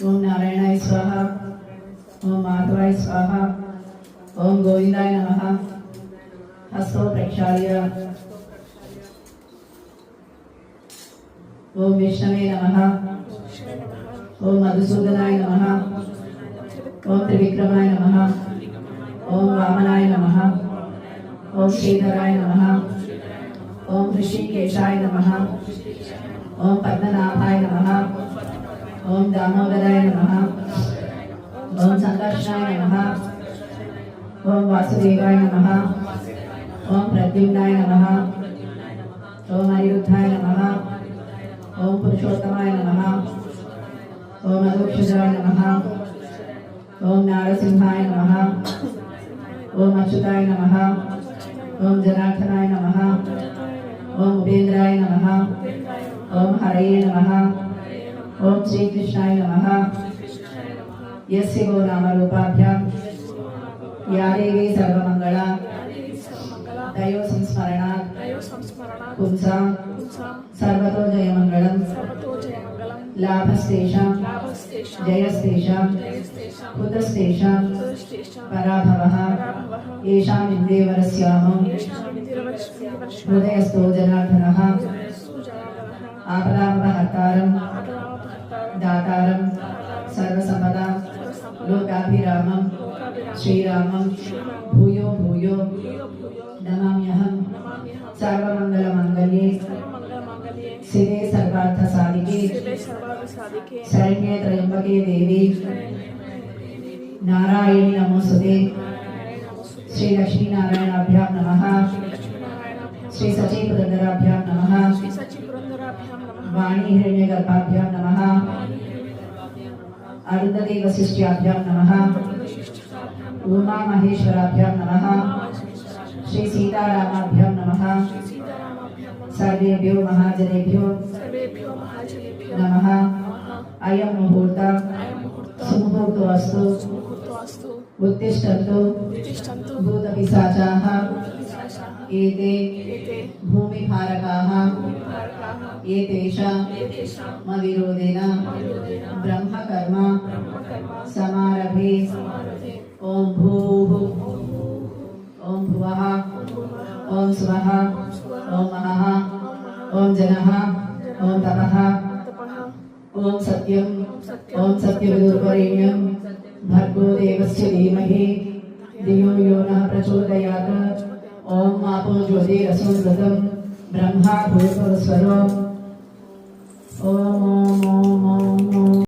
ओम नारायणाय स्वाहा। ओम माधवाय स्वाहा। ओम गोविंदाय नमः। हस्तो प्रक्षाल्य ओम विष्णवे नमः। ओम मधुसूदनाय नमः। ओम त्रिविक्रमाय नमः। ओम वामनाय नमः। ओम श्रीधराय नमः। ओम ऋषिकेशाय नमः। ओम पद्मनाभाय नमः। ओम दामोदराय नमः। ओम संकर्षणाय नमः। ओम वासुदेवाय नमः। ओम प्रद्युम्नाय नमः। ओम अनिरुद्धाय नमः। ओम पुरुषोत्तमाय नमः। ओम अधोक्षजाय नमः। ओम नारसिंहाय नमः। ओम अच्युताय नमः। ओम जनार्दनाय नमः। ओम उपेन्द्राय नमः। ओम हरये नमः। ओम श्रीकृष्णाय नमः। यस्य गो नामरूपाभ्यां या देवी सर्वमंगला दयो संस्मरणात् पुंसां सर्वतो जयमंगलम् लाभस्तेषां जयस्तेषां कुतस्तेषां पराभवः येषां इन्द्रेवरस्यामो हृदयस्थो जनार्दनः आपदामपहर्तारं दातारं सर्वसंपदां लोकाभिरामं श्रीरामं भूयो भूयो नमाम्यहम्। सर्वमंगलमांगल्ये शिवे सर्वार्थसाधिके शरण्ये त्र्यंबके देवी नारायणी नमोस्तुते। श्री लक्ष्मीनारायणाभ्यां नमः। श्री सची पुरंदराभ्यां नमः। वाणी हिरण्यगर्भाभ्यां नमः। अरुंधती वसिष्ठ्याभ्यां नमः। उमा महेश्वराभ्यां नमः। श्री सीतारामाभ्यां नमः। सर्वेभ्यो महाजनेभ्यो नमः। अयं मुहूर्तः सुमुहूर्तोऽस्तु। उत्तिष्ठन्तु भूतपिशाचाः एते भूमिभारकाः एतेषां मविरोधेन ब्रह्मकर्म समारभे। ओम भूः ओम भुवः ओम स्वः ओम महः ओम जनः ओम तपः ओम सत्यम् ओम सत्यवदुर्वरेण्यं भर्गो देवस्य धीमहि धियो यो नः प्रचोदयात्। ओम आपो ज्योतिरसंवृतं ब्रह्मा भूर्भुवस्वरो। ओम ओम ओम ओम।